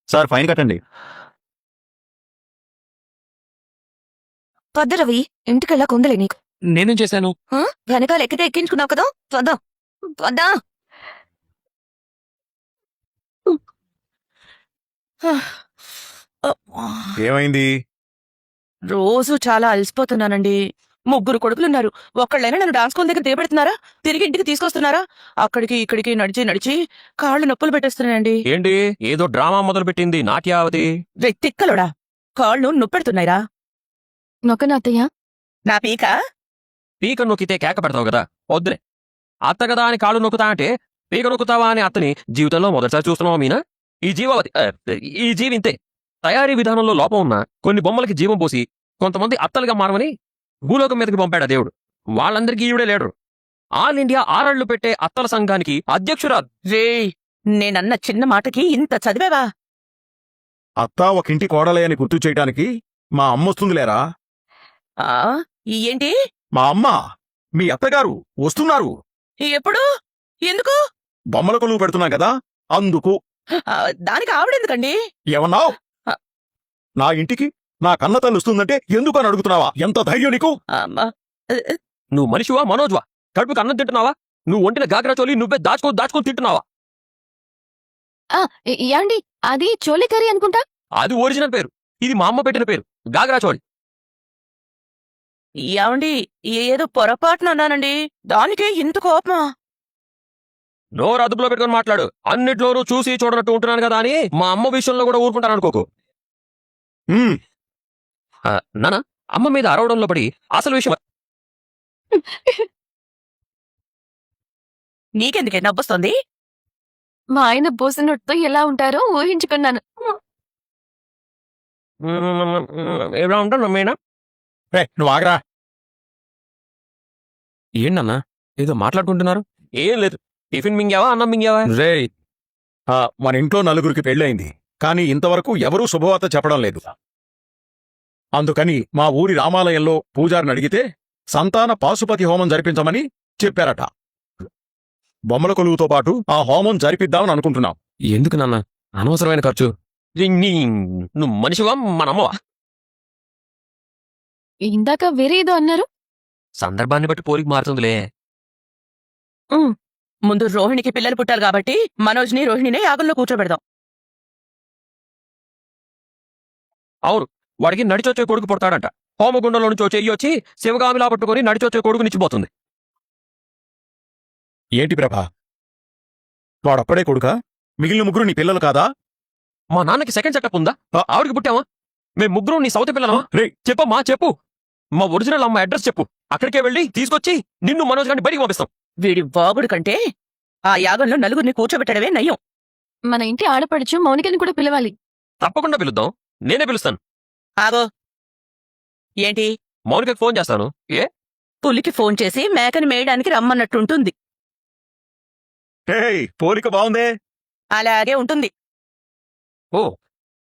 Sir fine కట్టండి. పద్ద రవి, ఇంటికెళ్ళా కొందలే నీకు. నేనేం చేశాను? వెనకాల ఎక్కితే ఎక్కించుకున్నావు కదా, పద పద. ఏమైంది? రోజు చాలా అలసిపోతున్నానండి. 3 కొడుకులున్నారు. ఒక్కళ్ళైనా నన్ను డాన్స్ స్కూల్ దగ్గర దిగబెడుతున్నారా? తిరిగి ఇంటికి తీసుకొస్తున్నారా? అక్కడికి ఇక్కడికి నడిచి నడిచి కాళ్ళు నొప్పులు పెట్టేస్తున్నాయండి. ఏంటి ఏదో డ్రామా మొదలు పెట్టింది నాట్యావతి? తిక్కలోడా, కాళ్ళు నొప్పెడుతున్నాయిరా. నొక్కనత్తయ్య. నా పీక పీక నొక్కితే కేక పెడతావు కదా, వద్దులే. అత్త కదా అని కాళ్ళు నొక్కుతా అంటే పీక నొక్కుతావా అని అత్తని జీవితంలో మొదటిసారి చూస్తున్నావా మీనా? ఈ జీవింతే. తయారీ విధానంలో లోపం ఉన్న కొన్ని బొమ్మలకి జీవం పోసి కొంతమంది అత్తలుగా మారమని భూలోకం మీదకి పంపాడు దేవుడు. వాళ్ళందరికీ ఈవిడే లీడరు. ఆల్ ఇండియా ఆరళ్లు పెట్టే అత్తల సంఘానికి అధ్యక్షురాలు. రే, నేనన్న చిన్న మాటకి ఇంత చదివేవా? అత్త ఒకింటి కోడలే అని గుర్తు చేయటానికి మా అమ్మొస్తుందిలేరా. ఆ ఏంటి? మా అమ్మ, మీ అత్తగారు వస్తున్నారు. ఎప్పుడు? ఎందుకు? బొమ్మల కొలువు పెడుతున్నాం కదా, అందుకు. దానికి ఆవిడెందుకండి? ఏమన్నావ్? నా ఇంటికి నా కన్న తల్లి వస్తుందంటే ఎందుకు అని అడుగుతున్నావా? ఎంత ధైర్యం నీకు? నువ్వు మనిషివా మనోజ్వా? కడుపుకి అన్నం తింటున్నావా? నువ్వు ఒంటిన గాగ్రా చోలి నువ్వే దాచుకొని తింటున్నావా? యాండి, అది చోలే కర్రీ అనుకుంటా. అది ఒరిజినల్ పేరు, ఇది మా అమ్మ పెట్టిన పేరు, గాగ్రా చోళి. ఏమండి, ఏదో పొరపాటున అన్నానండి, దానికే ఇంత కోపమా? నోరు అదుపులో పెట్టుకొని మాట్లాడు. అన్నిట్లోనూ చూసి చూడనట్టు ఉంటున్నాను కదా అని మా అమ్మ విషయంలో కూడా ఊరుకుంటాను అనుకోకు. నానా, అమ్మ మీద అరవడంలో పడి అసలు విషయం. నీకెందుకే నవ్వొస్తుంది? మా ఆయన బోసినొట్టుతో ఎలా ఉంటారో ఊహించుకున్నాను. ఎలా ఉంటాను నమ్మేనా? నువ్వు ఆగరా. ఏంటన్నా ఏదో మాట్లాడుకుంటున్నారు? ఏం లేదు. టిఫిన్ మింగావా, అన్నం మింగావా? రే, మన ఇంట్లో నలుగురికి పెళ్ళయింది, కానీ ఇంతవరకు ఎవరూ శుభవార్త చెప్పడం లేదు. అందుకని మా ఊరి రామాలయంలో పూజారిని అడిగితే సంతాన పాశుపతి హోమం జరిపించమని చెప్పారట. బొమ్మల కొలువుతో పాటు ఆ హోమం జరిపిద్దామని అనుకుంటున్నాం. ఎందుకు నాన్న అనవసరమైన ఖర్చు? నువ్వు మనిషివా మనమ్మవా? ఇందాక వేరే ఏదో అన్నారు. సందర్భాన్ని బట్టి పోలికి మారుతుందిలే. ముందు రోహిణికి పిల్లలు పుట్టారు కాబట్టి మనోజ్ని రోహిణినే యాగంలో కూర్చోబెడదాం. అవును, వాడికి నడిచొచ్చే కొడుకు పుడతాడంట. హోమగుండంలో నుంచి చెయ్యి వచ్చి శివగామిలా పట్టుకుని నడిచొచ్చే కొడుకు నిచ్చిపోతుంది. ఏంటి ప్రభా, వాడొక్కడే కొడుకా? మిగిలిన ముగ్గురు నీ పిల్లలు కాదా? మా నాన్నకి సెకండ్ సెటప్ ఉందా? ఆవిడికి పుట్టావా? మేము ముగ్గురు నీ సౌతి పిల్లలమా? రే, చెప్పమ్మా, చెప్పు. మా ఒరిజినల్ అమ్మ అడ్రస్ చెప్పు. అక్కడికే వెళ్ళి తీసుకొచ్చి నిన్ను మనోజ్ గారిని బయటికి పంపిస్తాం. వీడి బాగుడు కంటే ఆ యాగంలో నలుగురిని కూర్చోబెట్టడమే నయ్యం. మన ఇంటి ఆడపడుచు మౌనికని కూడా పిలవాలి. తప్పకుండా పిలుద్దాం. నేనే పిలుస్తాను. ఆగో, ఏంటి? మౌనికకి ఫోన్ చేస్తాను. ఏ పులికి ఫోన్ చేసి మేకని మేయడానికి రమ్మన్నట్టుంటుంది. పోలిక బాగుందే. అలాగే ఉంటుంది. ఓ,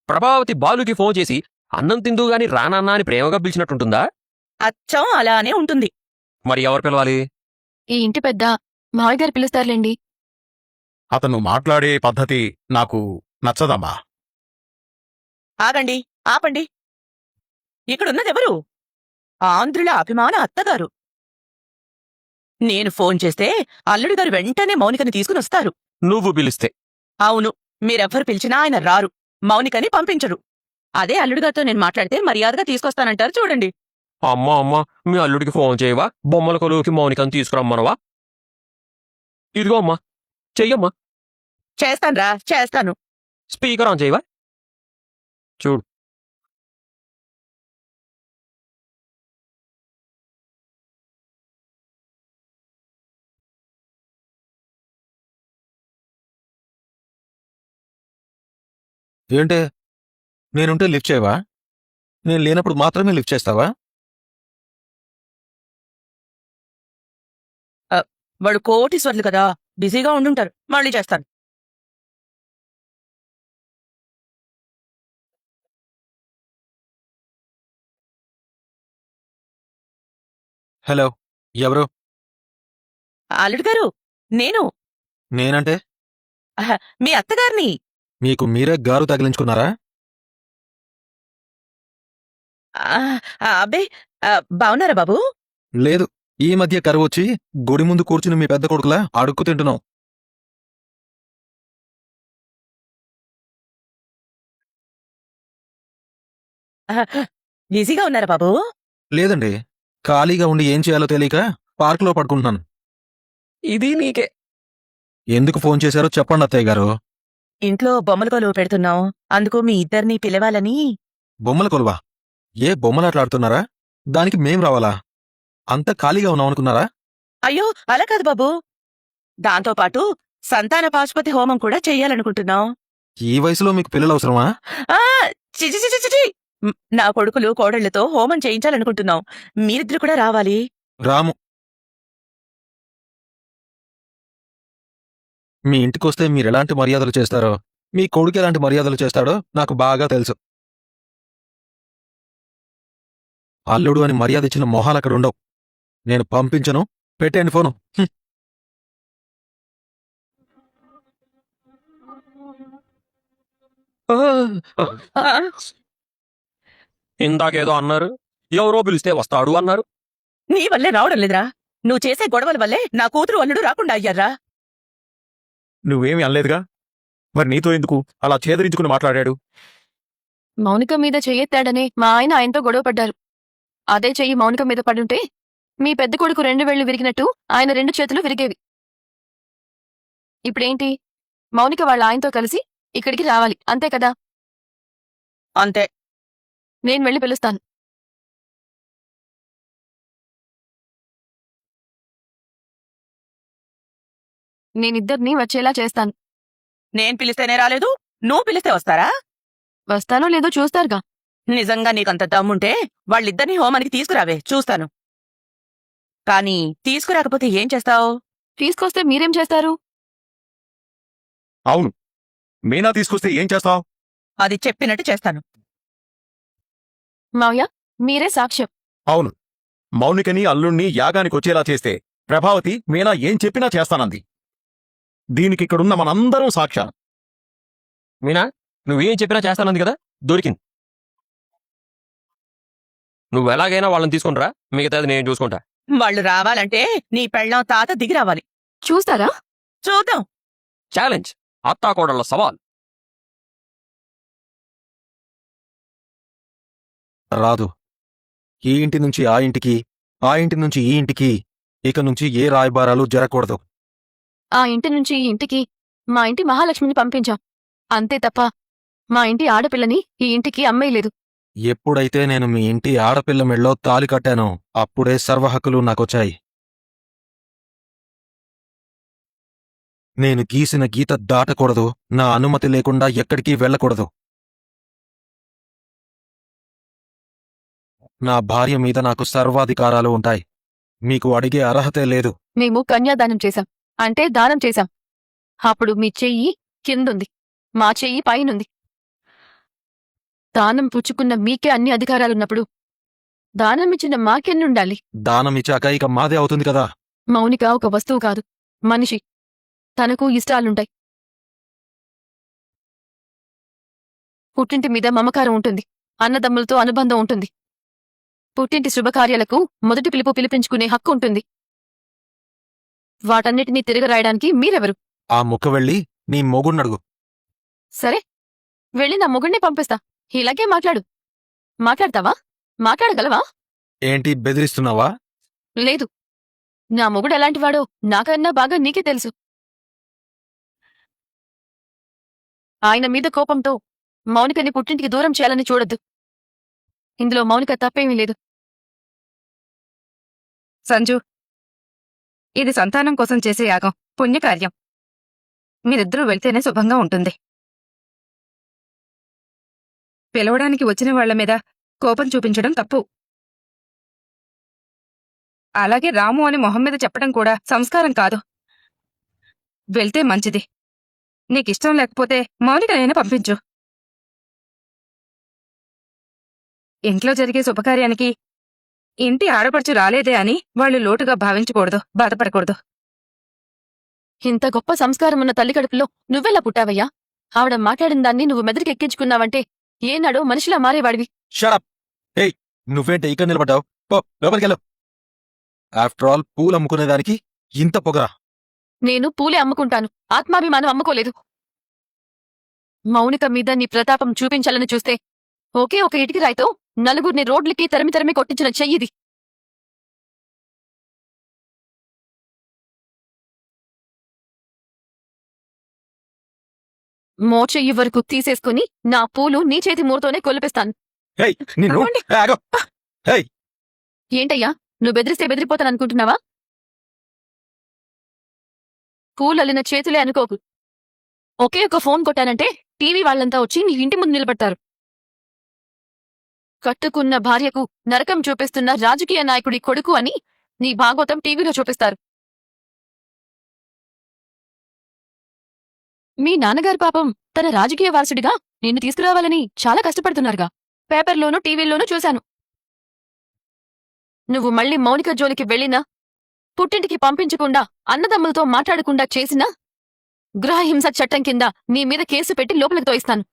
ప్రభావతి బాలుకి ఫోన్ చేసి అన్నం తిందు గాని రానన్నా అని ప్రేమగా పిలిచినట్టుంటుందా? అచ్చం అలానే ఉంటుంది. మరి ఎవరు పిలవాలి? ఈ ఇంటి పెద్ద మావయ్య గారు పిలుస్తారులేండి. అతను మాట్లాడే పద్ధతి నాకు నచ్చదమ్మా. ఆగండి, ఆపండి. ఇక్కడున్నదెవరు? ఆంధ్రుల అభిమాన అత్తగారు. నేను ఫోన్ చేస్తే అల్లుడి గారు వెంటనే మౌనికని తీసుకుని వస్తారు. నువ్వు పిలిస్తే? అవును, మీరెవ్వరు పిలిచినా ఆయన రారు, మౌనికని పంపించరు. అదే అల్లుడిగారితో నేను మాట్లాడితే మర్యాదగా తీసుకొస్తానంటారు. చూడండి. అమ్మా, మీ అల్లుడికి ఫోన్ చేయవా? బొమ్మల కొలువుకి మౌనికని తీసుకురమ్మనవా? ఇదిగో అమ్మా, చెయ్యమ్మా. చేస్తాన్రా, చేస్తాను. స్పీకర్ ఆన్ చేయవా? చూడు. ఏంటే, నేనుంటే లిఫ్ట్ చేయవా? నేను లేనప్పుడు మాత్రమే లిఫ్ట్ చేస్తావా? వాడు కోటీశ్వర్లు కదా, బిజీగా ఉండుంటారు. మళ్ళీ చేస్తాను. హలో, ఎవరు? అల్లుడు గారు, నేను నేనంటే? మీ అత్తగారిని. మీకు మీరే గారు తగిలించుకున్నారా? ఆ, అబ్బే బాగున్నారా బాబు? లేదు, ఈ మధ్య కరువొచ్చి గుడి ముందు కూర్చుని మీ పెద్ద కొడుకులా అడుక్కు తింటున్నాం. బిజీగా ఉన్నారా బాబు? లేదండి, ఖాళీగా ఉండి ఏం చేయాలో తెలియక పార్కులో పడుకుంటున్నాను. ఇది నీకే. ఎందుకు ఫోన్ చేశారో చెప్పండి అత్తయ్య గారు. ఇంట్లో బొమ్మల కొలువు పెడుతున్నాం, అందుకు మీ ఇద్దరిని పిలవాలని. బొమ్మల కొలువా? ఏ బొమ్మలాట్లాడుతున్నారా? దానికి మేం రావాలా? అంత ఖాళీగా ఉన్నాం అనుకున్నారా? అయ్యో అలా కాదు బాబు, దాంతోపాటు సంతాన పాశుపతి హోమం కూడా చెయ్యాలనుకుంటున్నాం. ఈ వయసులో మీకు పిల్లలు అవసరమా? ఆ చిచి చిచి చిచి నా కొడుకులు కోడళ్లతో హోమం చేయించాలనుకుంటున్నాం. మీరిద్దరు కూడా రావాలి. రాము. మీ ఇంటికొస్తే మీరెలాంటి మర్యాదలు చేస్తారో, మీ కొడుకు ఎలాంటి మర్యాదలు చేస్తాడో నాకు బాగా తెలుసు. అల్లుడు అని మర్యాద ఇచ్చిన మొహాలక్కడుండవు. నేను పంపించను. పెట్టేయండి ఫోను. ఆ, ఇందాకేదో అన్నారు, ఎవరో పిలిస్తే వస్తాడు అన్నారు. నీ వల్లే రావడం లేదురా. నువ్వు చేసే గొడవల వల్లే నా కూతురు అల్లుడు రాకుండా అయ్యారా. నువ్వేమీ అనలేదుగా, మరి నీతో ఎందుకు అలా చేదరించుకుని మాట్లాడాడు? మౌనిక మీద చెయ్యెత్తాడని మా ఆయన ఆయనతో గొడవ పడ్డారు. అదే చెయ్యి మౌనిక మీద పడుంటే మీ పెద్ద కొడుకు 2 వేళ్లు విరిగినట్టు ఆయన 2 చేతులు విరిగేవి. ఇప్పుడేంటి, మౌనిక వాళ్ళ ఆయనతో కలిసి ఇక్కడికి రావాలి, అంతే కదా? అంతే. నేను వెళ్ళి పిలుస్తాను. నేనిద్దరినీ వచ్చేలా చేస్తాను. నేను పిలిస్తేనే రాలేదు, నువ్వు పిలిస్తే వస్తారా? వస్తానో లేదో చూస్తారుగా. నిజంగా నీకంత దమ్ముంటే వాళ్ళిద్దరినీ హోమానికి తీసుకురావే, చూస్తాను. కానీ తీసుకురాకపోతే ఏం చేస్తావు? తీసుకొస్తే మీరేం చేస్తారు? అవును, మీనా తీసుకొస్తే ఏం చేస్తావ్? అది చెప్పినట్టు చేస్తాను. మావయ్య, మీరే సాక్ష్యం. అవును, మౌనికని అల్లుణ్ణి యాగానికొచ్చేలా చేస్తే ప్రభావతి మీనా ఏం చెప్పినా చేస్తానంది. దీనికిక్కడున్న మనందరం సాక్ష్యం. మీనా, నువ్వేం చెప్పినా చేస్తానంది కదా, దొరికింది. నువ్వెలాగైనా వాళ్ళని తీసుకునిరా, మిగతాది నేను చూసుకుంటా. వాళ్ళు రావాలంటే నీ పెళ్ళాం తాత దిగి రావాలి. చూస్తారా? చూద్దాం. ఛాలెంజ్, అత్తాకోడళ్ల సవాల్. రాదు. ఈ ఇంటి నుంచి ఆ ఇంటికి, ఆ ఇంటి నుంచి ఈ ఇంటికి ఇక నుంచి ఏ రాయబారాలు జరగకూడదు. ఆ ఇంటి నుంచి ఈ ఇంటికి మా ఇంటి మహాలక్ష్మిని పంపించాం, అంతే తప్ప మా ఇంటి ఆడపిల్లని ఈ ఇంటికి అమ్మేయలేదు. ఎప్పుడైతే నేను మీ ఇంటి ఆడపిల్ల మెళ్ళో తాలి కట్టానో అప్పుడే సర్వహక్కులు నాకొచ్చాయి. నేను గీసిన గీత దాటకూడదు, నా అనుమతి లేకుండా ఎక్కడికి వెళ్ళకూడదు. నా భార్య మీద నాకు సర్వాధికారాలు ఉంటాయి. మీకు అడిగే అర్హతే లేదు. మేము కన్యాదానం చేశాం, అంటే దానం చేశాం. అప్పుడు మీ చెయ్యి కిందుంది, మా చెయ్యి పైనుంది. దానం పుచ్చుకున్న మీకే అన్ని అధికారాలున్నప్పుడు దానమిచ్చిన మాకెన్నుండాలి? దానమిచ్చాక ఇక మాదే అవుతుంది కదా. మౌనిక ఒక వస్తువు కాదు, మనిషి. తనకు ఇష్టాలుంటాయి. పుట్టింటి మీద మమకారం ఉంటుంది, అన్నదమ్ములతో అనుబంధం ఉంటుంది. పుట్టింటి శుభకార్యాలకు మొదటి పిలుపు పిలిపించుకునే హక్కు ఉంటుంది. వాటన్నిటినీ తిరగరాయడానికి మీరెవరు? ఆ ముక్క వెళ్ళి నీ మొగుణ్ణడుగు. సరే, వెళ్ళి నా మొగుణ్ణి పంపిస్తా. ఇలాగే మాట్లాడు. మాట్లాడతావా? మాట్లాడగలవా? ఏంటి, బెదిరిస్తున్నావా? లేదు, నా మొగుడు ఎలాంటివాడో నాకన్నా బాగా నీకే తెలుసు. ఆయన మీద కోపంతో మౌనికని పుట్టింటికి దూరం చేయాలని చూడొద్దు. ఇందులో మౌనిక తప్పేమీ లేదు. సంజు, ఇది సంతానం కోసం చేసే యాగం, పుణ్యకార్యం. మీరిద్దరూ వెళ్తేనే శుభంగా ఉంటుంది. పిలవడానికి వచ్చిన వాళ్ల మీద కోపం చూపించడం తప్పు. అలాగే రాము అని మొహం మీద చెప్పడం కూడా సంస్కారం కాదు. వెళ్తే మంచిది. నీకిష్టం లేకపోతే మౌనికనైనా పంపించు. ఇంట్లో జరిగే శుభకార్యానికి ఇంటి ఆడపడుచు రాలేదే అని వాళ్ళు లోటుగా భావించకూడదు, బాధపడకూడదు. ఇంత గొప్ప సంస్కారమున్న తల్లి కడుపులో నువ్వెలా పుట్టావయ్యా? ఆవిడ మాట్లాడిన దాన్ని నువ్వు మెదడుకి ఎక్కించుకున్నావంటే ఏనాడో మనిషిలా మారేవాడివి. షడప్. ఏయ్, నువ్వేంటి ఇక్కడ నిలబడ్డావు? పో లోపలికెళ్ళు. ఆఫ్టర్ ఆల్ పూలు అమ్ముకునేదానికి ఇంత పొగరా? నేను పూలే అమ్ముకుంటాను, ఆత్మాభిమానం అమ్ముకోలేదు. మౌనిక మీద నీ ప్రతాపం చూపించాలని చూస్తే ఒకే ఒక ఇటుకి రాయితో నలుగురిని రోడ్లకి తరిమి తరిమి కొట్టించిన చెయ్యిది. మోచెయ్యి వరకు తీసేసుకుని నా పూలు నీ చేతి మూరతోనే కొలిపిస్తాను. ఏయ్, నిన్ను నడవండి. ఆగు. ఏయ్, ఏంటయ్యా, నువ్వు బెదిరిస్తే బెదిరిపోతాననుకుంటున్నావా? పూలల్లిన చేతులే అనుకోకు. ఒకే ఒక ఫోన్ కొట్టానంటే టీవీ వాళ్ళంతా వచ్చి నీ ఇంటి ముందు నిలబడతారు. కట్టుకున్న భార్యకు నరకం చూపిస్తున్న రాజకీయ నాయకుడి కొడుకు అని నీ భాగవతం టీవీలో చూపిస్తారు. మీ నాన్నగారు పాపం తన రాజకీయ వారసుడిగా నిన్ను తీసుకురావాలని చాలా కష్టపడుతున్నారుగా. పేపర్లోనూ టీవీల్లోనూ చూశాను. నువ్వు మళ్ళీ మౌనిక జోలికి వెళ్ళినా, పుట్టింటికి పంపించకుండా అన్నదమ్ములతో మాట్లాడకుండా చేసినా గృహహింస చట్టం కింద నీ మీద కేసు పెట్టి లోపలికి తోయిస్తాను.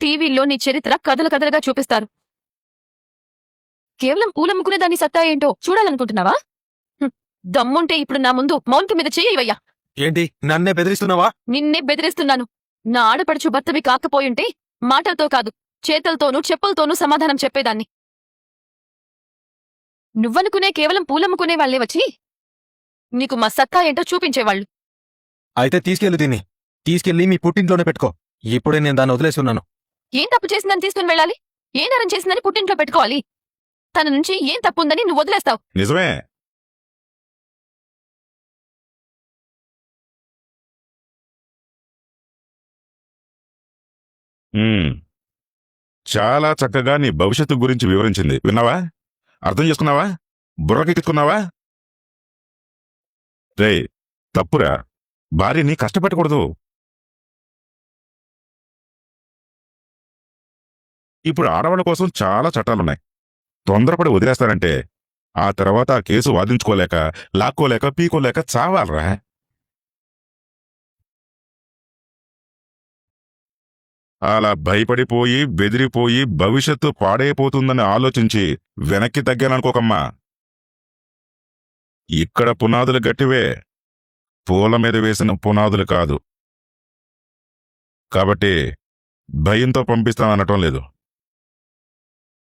టీవీలో నీ చరిత్ర కథలు కథలుగా చూపిస్తారు. కేవలం పూలమ్ముకునే దాని సత్తా ఏంటో చూడాలనుకుంటున్నావా? దమ్ముంటే ఇప్పుడు నా ముందు మౌనిక మీద చెయ్యవయ్యా. ఏంటి నన్నే బెదిరిస్తున్నావా? నిన్నే బెదిరిస్తున్నాను. నా ఆడపడుచు భర్తవి కాకపోయుంటే మాటలతో కాదు, చేతలతోనూ చెప్పులతోనూ సమాధానం చెప్పేదాన్ని. నువ్వనుకునే కేవలం పూలమ్ముకునే వాళ్లే వచ్చి నీకు మా సత్తా ఏంటో చూపించేవాళ్లు. అయితే తీసుకెళ్ళు దీన్ని. తీసుకెళ్లి మీ పుట్టింట్లోనే పెట్టుకో. ఇప్పుడే నేను దాన్ని వదిలేస్తున్నాను. ఏం తప్పు చేసిందని తీసుకుని వెళ్ళాలి? ఏ నేరం చేసిందని పుట్టింట్లో పెట్టుకోవాలి? తన నుంచి ఏం తప్పుందని నువ్వు వదిలేస్తావు? నిజమే. చాలా చక్కగా నీ భవిష్యత్తు గురించి వివరించింది. విన్నావా? అర్థం చేసుకున్నావా? బుర్రకెక్కున్నావా? రే, తప్పురా. భార్యని కష్టపెట్టకూడదు. ఇప్పుడు ఆడవాళ్ళ కోసం చాలా చట్టాలున్నాయి. తొందరపడి వదిలేస్తారంటే ఆ తర్వాత ఆ కేసు వాదించుకోలేక, లాక్కోలేక, పీకోలేక చావాలరా. అలా భయపడిపోయి, బెదిరిపోయి భవిష్యత్తు పాడైపోతుందని ఆలోచించి వెనక్కి తగ్గాననుకోకమ్మా. ఇక్కడ పునాదులు గట్టివే, పూల మీద వేసిన పునాదులు కాదు. కాబట్టి భయంతో పంపిస్తాననటం లేదు.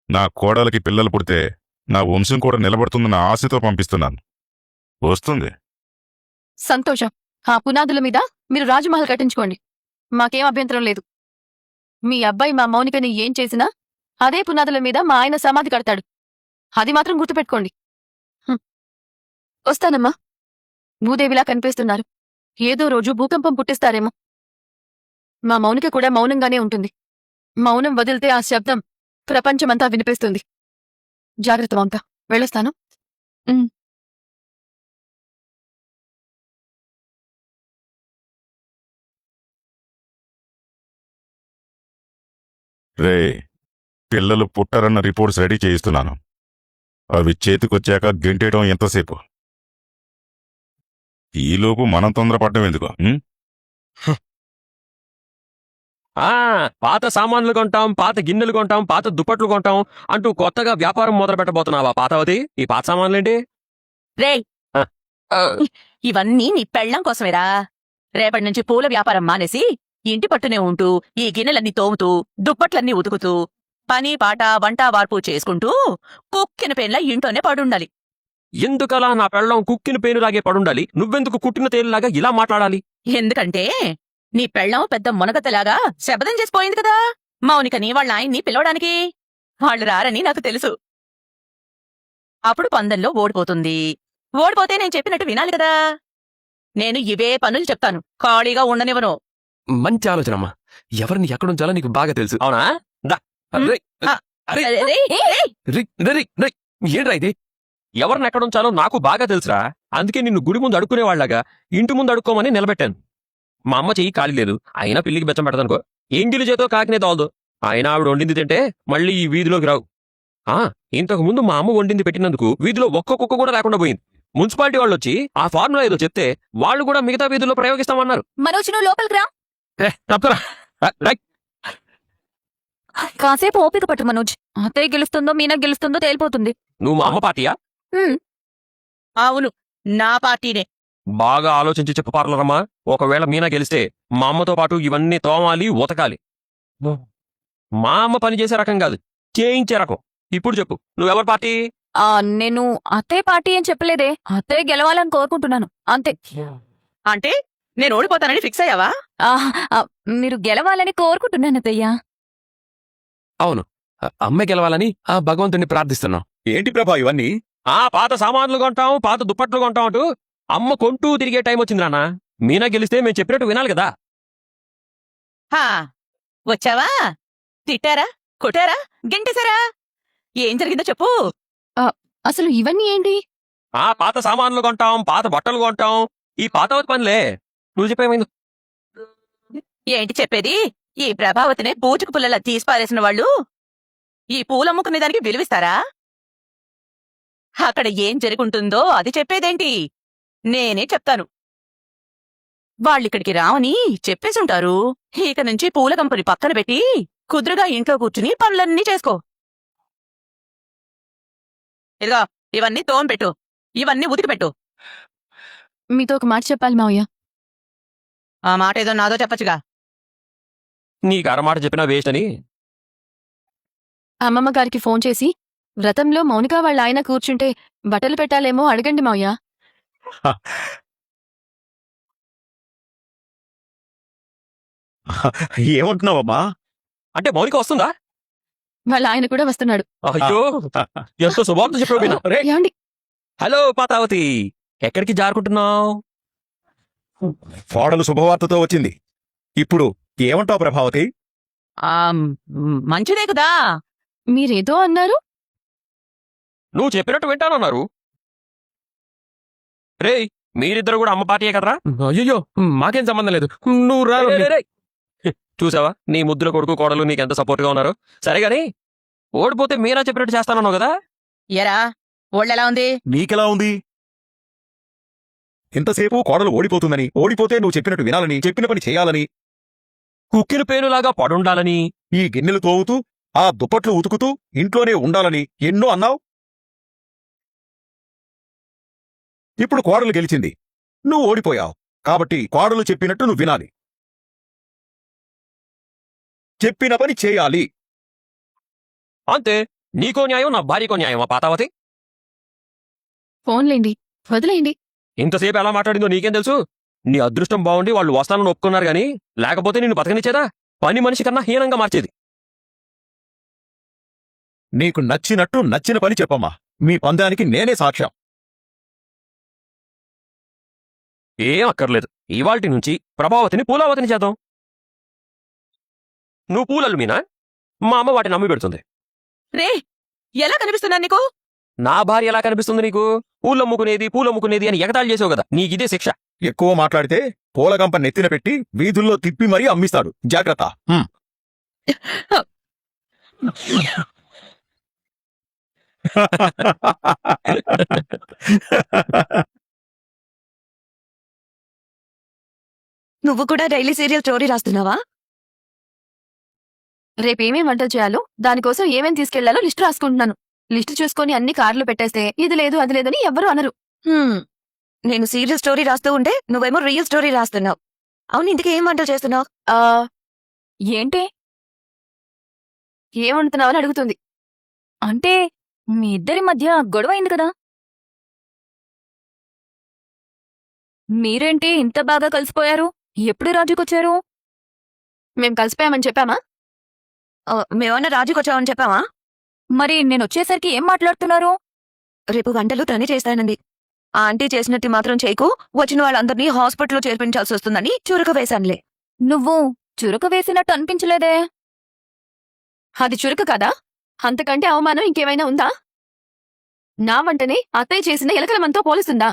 నా కోడలికి పిల్లలు పుడితే నా వంశం కూడా నిలబడుతుందన్న ఆశతో పంపిస్తున్నాను. వస్తుంది. సంతోషం. ఆ పునాదుల మీద మీరు రాజమహల్ కట్టించుకోండి, మాకేం అభ్యంతరం లేదు. మీ అబ్బాయి మా మౌనికని ఏం చేసినా అదే పునాదుల మీద మా ఆయన సమాధి కడతాడు. అది మాత్రం గుర్తుపెట్టుకోండి. వస్తానమ్మా. భూదేవిలా కనిపిస్తున్నారు. ఏదో రోజు భూకంపం పుట్టిస్తారేమో. మా మౌనిక కూడా మౌనంగానే ఉంటుంది. మౌనం వదిలితే ఆ శబ్దం ప్రపంచమంతా వినిపిస్తుంది. జాగ్రత్త మమత, వెళ్ళొస్తాను. రే, పిల్లలు పుట్టరన్న రిపోర్ట్స్ రెడీ చేయిస్తున్నాను. అవి చేతికొచ్చాక గెంటేయడం ఎంతసేపు? ఈలోపు మనం తొందరపడ్డం ఎందుకు? పాత సామాన్లు కొంటాం, పాత గిన్నెలు కొంటాం, పాత దుప్పట్లు కొంటాం అంటూ కొత్తగా వ్యాపారం మొదలు పెట్టబోతున్నావా పాతావతి? ఈ పాత సామాన్లేంటి? రేయ్, ఇవన్నీ నీ పెళ్ళం కోసమేరా. రేపటి నుంచి పూల వ్యాపారం మానేసి ఇంటి పట్టునే ఉంటూ ఈ గిన్నెలన్నీ తోముతూ దుప్పట్లన్నీ ఉతుకుతూ పని పాట వంట వార్పు చేసుకుంటూ కుక్కిన పేన్లా ఇంట్లోనే పడుండాలి. ఎందుకలా నా పెళ్ళం కుక్కిన పేనులాగే పడుండాలి? నువ్వెందుకు కుట్టిన తేలులాగా ఇలా మాట్లాడాలి? ఎందుకంటే నీ పెళ్ళం పెద్ద మునగతలాగా శబదం చేసిపోయింది కదా మౌనికని వాళ్ళ ఆయన్ని పిలవడానికి. వాళ్ళు రారని నాకు తెలుసు. అప్పుడు పందెంలో ఓడిపోతుంది. ఓడిపోతే నేను చెప్పినట్టు వినాలి కదా. నేను ఇవే పనులు చెప్తాను, ఖాళీగా ఉండనివ్వను. మంచి ఆలోచన అమ్మా. ఎవరిని ఎక్కడుంచాలో నీకు బాగా తెలుసు. అవునా? దా. రేయ్, ఏంట్రా ఇది? ఎవరిని ఎక్కడుంచాలో నాకు బాగా తెలుసురా. అందుకే నిన్ను గుడి ముందు అడుక్కునేవాళ్లాగా ఇంటి ముందు అడుక్కోమని నిలబెట్టాను. మా అమ్మ చెయ్యి ఖాళీ లేదు, అయినా పిల్లికి బెచ్చం పెడతానుకో. ఎంగిలి చేతో కాకినే తోలదు. అయినా ఆవిడ వండింది తింటే మళ్ళీ ఈ వీధిలోకి రావు. ఇంతకు ముందు మా అమ్మ వండింది పెట్టినందుకు వీధిలో ఒక్క కుక్క కూడా లేకుండా పోయింది. మున్సిపాలిటీ వాళ్ళు వచ్చి ఆ ఫార్ములా ఏదో చెప్తే వాళ్ళు కూడా మిగతా వీధుల్లో ప్రయోగిస్తామన్నారు. మనోజ్ నువ్వు లోపలికి రా. తప్పరా కాసేపు ఓపిక పట్టు మనోజ్. అత్తయ్య గెలుస్తుందో మీనా గెలుస్తుందో తేలిపోతుంది. నువ్వు మా అమ్మ పార్టీయా? అవును, నా పార్టీనే. బాగా ఆలోచించి చెప్పు పార్లరమ్మా. ఒకవేళ మీనా గెలిస్తే మా అమ్మతో పాటు ఇవన్నీ తోమాలి, ఉతకాలి. మా అమ్మ పని చేసే రకం కాదు, చేయించే రకం. ఇప్పుడు చెప్పు, నువ్వెవరి పార్టీ? నేను అత్తయ్య పార్టీ అని చెప్పలేదే. అత్తయ్య గెలవాలని కోరుకుంటున్నాను అంతే. అంటే నేను ఓడిపోతానని ఫిక్స్ అయ్యావా? మీరు గెలవాలని కోరుకుంటున్నాను అత్తయ్య. అవును, అమ్మ గెలవాలని ఆ భగవంతుడిని ప్రార్థిస్తున్నాం. ఏంటి ప్రభా ఇవన్నీ? పాత సామాన్లు కొంటాం, పాత దుప్పట్లు కొంటాం అంటూ అమ్మ కొంటూ తిరిగే టైం వచ్చింది నాన్న. మీనా గెలిస్తే మేము చెప్పినట్టు వినాలి కదా. హా, వచ్చావా? తిట్టారా, కొట్టారా, గెంటేశారా? ఏం జరిగిందో చెప్పు. అసలు ఇవన్నీ ఏంటి? పాత సామాన్లు కొంటాం, పాత బట్టలు కొంటాం, ఈ పాతవతి పనిలే. నువ్వు చెప్పేమైంది? ఏంటి చెప్పేది? ఈ ప్రభావతినే పూజకు పుల్లలా తీసి పారేసిన వాళ్ళు ఈ పూలమ్ముకునే దానికి విలువిస్తారా? అక్కడ ఏం జరుగుంటుందో అది చెప్పేదేంటి? నేనే చెప్తాను. వాళ్ళిక్కడికి రావని చెప్పేసుంటారు. ఇక నుంచి పూల కంపెనీ పక్కన పెట్టి కుదురుగా ఇంట్లో కూర్చుని పనులన్నీ చేసుకో. ఇదిగో, ఇవన్నీ తోంపెట్టు, ఇవన్నీ ఉతికిపెట్టు. మీతో ఒక మాట చెప్పాలి మావయ్య. ఆ మాట ఏదో నాదో చెప్పచ్చుగా. నీకు అరమాట చెప్పినా వేస్ట్ అని. అమ్మమ్మ గారికి ఫోన్ చేసి వ్రతంలో మౌనిక వాళ్ళ ఆయన కూర్చుంటే బట్టలు పెట్టాలేమో అడగండి మావయ్య. ఏమంటున్నావమ్మా? అంటే మౌనిక వస్తుందా? వాళ్ళ ఆయన కూడా వస్తున్నాడు. అయ్యో, ఎంతో శుభార్త చెప్పావు మీనా. ఏమండి? హలో పాతావతి, ఎక్కడికి జారుకుంటున్నావు? కోడలు శుభవార్తతో వచ్చింది. ఇప్పుడు ఏమంటావు ప్రభావతి? ఆ మంచిదే కదా. మీరేదో అన్నారు. నువ్వు చెప్పినట్టు వింటానన్నారు. రేయ్, మీరిద్దరు కూడా అమ్మ పార్టీయే కదరా? అయ్యో, మాకేం సంబంధం లేదు. నువ్వు రా. రేయ్, రేయ్, రేయ్. చూసావా నీ ముద్దుల కొడుకు కోడలు నీకెంత సపోర్ట్ గా ఉన్నారు. సరే గాని, ఓడిపోతే మీరా చెప్పినట్టు చేస్తానన్నావు కదా. ఎరా, ఒళ్ళెలా ఉంది? నీకెలా ఉంది? ఇంతసేపు కోడలు ఓడిపోతుందని, ఓడిపోతే నువ్వు చెప్పినట్టు వినాలని, చెప్పిన పని చేయాలని, కుక్కిన పేనులాగా పడుండాలని, ఈ గిన్నెలు తోవుతూ ఆ దుప్పట్లు ఉతుకుతూ ఇంట్లోనే ఉండాలని ఎన్నో అన్నావు. ఇప్పుడు కోడలు గెలిచింది, నువ్వు ఓడిపోయావు. కాబట్టి కోడలు చెప్పినట్టు నువ్వు వినాలి, చెప్పిన పని చేయాలి. అంతే. నీకో న్యాయం, నా భార్యకో న్యాయం. ఆ పాతావతి ఫోన్లేండి, వదిలేయండి. ఇంతసేపు ఎలా మాట్లాడిందో నీకేం తెలుసు? నీ అదృష్టం బాగుండి వాళ్ళు వస్తానని ఒప్పుకున్నారు గాని, లేకపోతే నిన్ను బతకనిచ్చేదా? పని మనిషి కన్నా హీనంగా మార్చేది. నీకు నచ్చినట్టు నచ్చిన పని చెప్పమ్మా. మీ పందానికి నేనే సాక్ష్యం. ఏం అక్కర్లేదు. ఇవాల్టి నుంచి ప్రభావతిని పూలావతిని చేద్దాం. నువ్వు పూలలు మీనా, మా అమ్మ వాటిని అమ్మి పెడుతుంది. రే, ఎలా కనిపిస్తున్నా నీకు? నా భార్య ఎలా కనిపిస్తుంది నీకు? పూలమ్ముకునేది అని ఎగతాళి చేసావు కదా, నీకిదే శిక్ష. ఎక్కువ మాట్లాడితే పూలగంప నెత్తిన పెట్టి వీధుల్లో తిప్పి మరీ అమ్మిస్తాడు. జాగ్రత్త. నువ్వు కూడా డైలీ సీరియల్ స్టోరీ రాస్తున్నావా? రేపేమేం వంటలు చేయాలో, దానికోసం ఏమేం తీసుకెళ్లాలో లిస్టు రాసుకుంటున్నాను. లిస్టు చూసుకొని అన్ని కార్లు పెట్టేస్తే ఇది లేదు అది లేదని ఎవ్వరూ అనరు. నేను సీరియల్ స్టోరీ రాస్తూ ఉంటే నువ్వేమో రియల్ స్టోరీ రాస్తున్నావు. అవును, ఇందుకే ఏం వంటలు చేస్తున్నావు? ఏంటే ఏం వండుతున్నావని అడుగుతుంది. అంటే మీ ఇద్దరి మధ్య గొడవ అయింది కదా. మీరేంటి ఇంత బాగా కలిసిపోయారు? ఎప్పుడు రాజుకొచ్చారు? మేం కలిసిపోయామని చెప్పామా? మేమన్నా రాజుకొచ్చామని చెప్పావా? మరి నేనొచ్చేసరికి ఏం మాట్లాడుతున్నారు? రేపు వంటలు తనే చేస్తానండి. ఆ ఆంటీ చేసినట్టు మాత్రం చేయకు. వచ్చిన వాళ్ళందరినీ హాస్పిటల్లో చేర్పించాల్సి వస్తుందని చురుక వేశానులే. నువ్వు చురుక వేసినట్టు అనిపించలేదే. అది చురుక కదా? అంతకంటే అవమానం ఇంకేమైనా ఉందా? నా వంటనే అత్తయ్య చేసిన ఎలకలమంతో పోలుస్తుందా?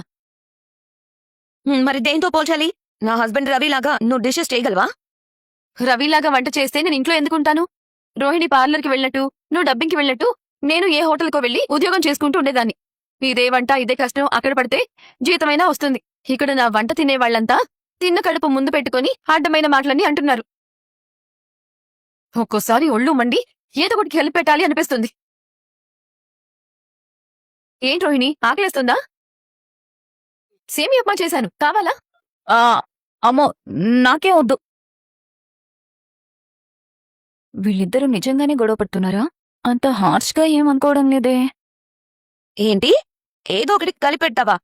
మరి దేంతో పోల్చాలి? నా హస్బెండ్ రవిలాగా నువ్వు డిషెస్ చేయగలవా? రవిలాగా వంట చేస్తే నేను ఇంట్లో ఎందుకుంటాను? రోహిణి పార్లర్కి వెళ్ళినట్టు, నువ్వు డబ్బింగ్కి వెళ్ళినట్టు నేను ఏ హోటల్కో వెళ్ళి ఉద్యోగం చేసుకుంటూ ఉండేదాన్ని. ఇదే వంట ఇదే కష్టం అక్కడ పడితే జీతమైనా వస్తుంది. ఇక్కడ నా వంట తినే వాళ్ళంతా తిన్న కడుపు ముందు పెట్టుకుని అడ్డమైన మాటలన్నీ అంటున్నారు. ఒక్కోసారి ఒళ్ళు మండి ఏదో ఒకటి హెల్ప్ పెట్టాలి అనిపిస్తుంది. ఏంటి రోహిణి, ఆకలేస్తుందా? సేమియా ఉప్మా చేశాను, కావాలా? అమ్మో, నాకే వద్దు. వీళ్ళిద్దరూ నిజంగానే గొడవ పడుతున్నారా? అంత హార్ష్గా ఏమనుకోవడం లేదే. ఏంటి ఏదో ఒకటి కలిపెట్టావా?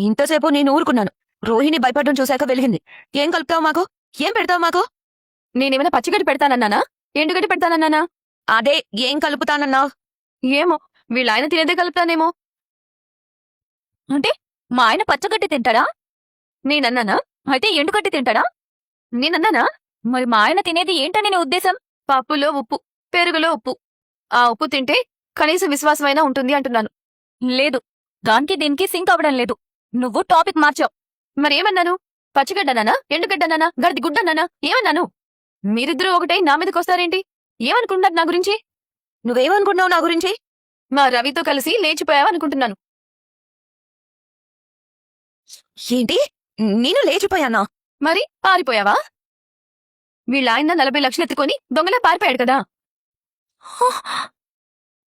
ఇంతసేపు నేను ఊరుకున్నాను. రోహిణి భయపడడం చూశాక వెలిగింది. ఏం కలుపుతావు మాకు? ఏం పెడతావు మాకు? నేనేమైనా పచ్చిగడ్డి పెడతానన్నానా, ఎండుగడ్డి పెడతానన్నానా? అదే ఏం కలుపుతానన్నావు? ఏమో, వీళ్ళ ఆయన తినేదే కలుపుతానేమో. అంటే మా ఆయన పచ్చగడ్డి తింటాడా? నేనన్నానా? అయితే ఎండుగడ్డి తింటాడా? నేనన్నానా? మరి మా ఆయన తినేది ఏంటని నీ ఉద్దేశం? పప్పులో ఉప్పు, పెరుగులో ఉప్పు. ఆ ఉప్పు తింటే కనీస విశ్వాసమైనా ఉంటుంది అంటున్నాను. లేదు, దానికి దీనికి సింక్ అవ్వడం లేదు. నువ్వు టాపిక్ మార్చావు. మరేమన్నాను? పచ్చిగడ్డనానా, ఎండుగడ్డనానా, గడ్డి గుడ్డన్నానా? ఏమన్నాను? మీరిద్దరూ ఒకటే నా మీదకొస్తారేంటి? ఏమనుకుంటున్నారు నా గురించి? నువ్వేమనుకున్నావు నా గురించి? మా రవితో కలిసి లేచిపోయావనుకుంటున్నాను. ఏంటి నేను లేచిపోయానా? మరి పారిపోయావా? వీళ్ళ ఆయన 40 లక్షలు ఎత్తుకొని దొంగలా పారిపోయాడు కదా.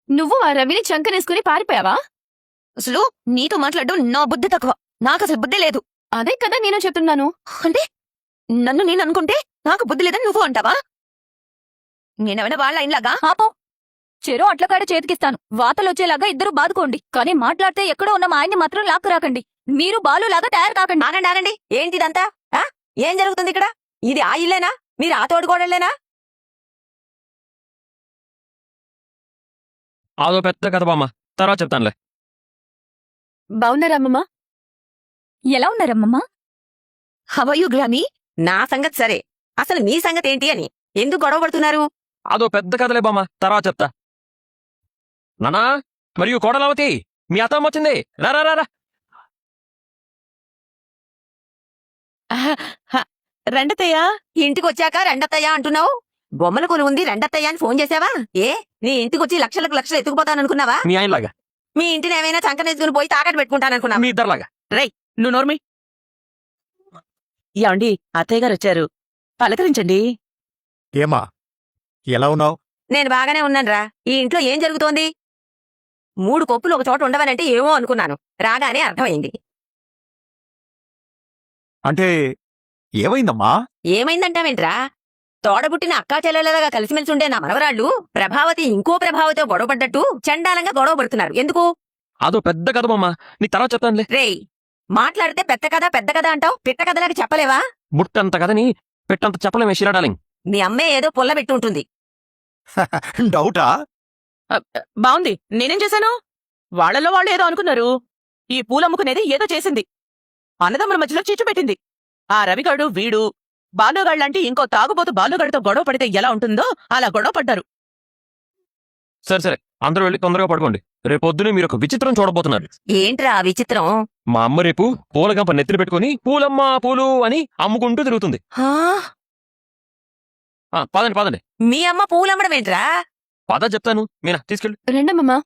నువ్వు ఆ రవిని చంకనేసుకుని పారిపోయావా? అసలు నీతో మాట్లాడడం నా బుద్ధి తక్కువ. నాకు అసలు బుద్ధి లేదు. అదే కదా నేను చెప్తున్నాను. అంటే నన్ను నేను అనుకుంటే నాకు బుద్ధి లేదని నువ్వు అంటావా? నేనేమైనా వాళ్ళ ఆయనలాగా? ఆపో, చెరో అట్లకాడ చేతికిస్తాను. వాతలొచ్చేలాగా ఇద్దరు బాదుకోండి, కానీ మాట్లాడితే ఎక్కడో ఉన్న మా ఆయన్ని మాత్రం లాక్కు రాకండి. మీరు బాలులాగా తయారు కాకండి. ఆగండి ఆగండి, ఏంటిదంతా? ఏం జరుగుతుంది ఇక్కడ? ఇది ఆ ఇల్లేనా? మీరు ఆ తోడుకోడలేనా? అదో పెద్ద కథ బామ్మ, తర్వాత చెప్తానులే. బావున్నారా అమ్మమ్మ? ఎలా ఉన్నారమ్మమ్మా? హవయు గ్రామి, నా సంగతి సరే, అసలు మీ సంగతి ఏంటి అని ఎందుకు గొడవ పడుతున్నారు? అదో పెద్ద కథలే బామ్మ, తర్వాత చెప్తా. నానా మరియు కోడలవతి, మీ అత్తమ్మ వచ్చింది. రా రా రా రా. రెండతయ్యా, ఇంటికి వచ్చాక రెండత్తయ్య అంటున్నావు. బొమ్మల కొలు ఉంది రెండత్తయ్య అని ఫోన్ చేసావా? ఏ నీ ఇంటికి వచ్చి లక్షలకు లక్షలు ఎత్తుకుపోతాననుకున్నావా? మీ ఆయనలాగా, మీ ఇంటిని ఏమైనా చంకనేసుకుని పోయి తాకట్టు పెట్టుకుంటాననుకున్నావా? మీ ఇద్దరులాగా. నువ్వు నోర్మి. ఏమండి, అత్తయ్య గారు వచ్చారు, పలకరించండి. ఏమా ఎలా ఉన్నావు? నేను బాగానే ఉన్నానురా. ఈ ఇంట్లో ఏం జరుగుతోంది? 3 పప్పులు ఒక చోట ఉండవనంటే ఏమో అనుకున్నాను, రాగానే అర్థమైంది. అంటే ఏమైందమ్మా? ఏమైందంటావేంట్రా? తోడబుట్టిన అక్కా చెల్లెలగా కలిసిమెలిసి ఉండే నా మనవరాళ్ళు ప్రభావతి ఇంకో ప్రభావతో గొడవపడ్డట్టు చండాలంగా గొడవ పడుతున్నారు. ఎందుకు? అదో పెద్ద కథ బామ్మ, నీ తర్వాత చెప్తానులే. రేయ్, మాట్లాడితే పెద్ద కథ అంటావు, పిట్ట కథలాగా చెప్పలేవా? బుట్టంత కథని పెట్టంత చెప్పలేమే షీలా డార్లింగ్. మీ అమ్మే ఏదో పొల్ల పెట్టి ఉంటుంది. డౌటా? బావుంది, నేనేం చేశాను? వాళ్లలో వాళ్ళు ఏదో అనుకున్నారు. ఈ పూలమ్ముకునేది ఏదో చేసింది. అన్నదమ్ముల మధ్యలో చిచ్చు పెట్టింది. ఆ రవిగాడు వీడు బాలుగాళ్ళంటే ఇంకో తాగుబోతు బాలుగాడితో గొడవ పడితే ఎలా ఉంటుందో అలా గొడవ పడ్డారు. సరే సరే, అందరూ వెళ్ళి తొందరగా పడుకోండి. రేపొద్దునే మీరు ఒక విచిత్రం చూడబోతున్నారు. ఏంట్రా ఆ విచిత్రం? మా అమ్మ రేపు పూలగంప నెత్తిన పెట్టుకుని పూలమ్మ పూలు అని అమ్ముకుంటూ తిరుగుతుంది. పదండి పదండి. మీ అమ్మ పూలమ్మడం ఏంట్రా? పద చెప్తాను, మీనా తీసుకెళ్ళు. రెండమ్మమ్మా.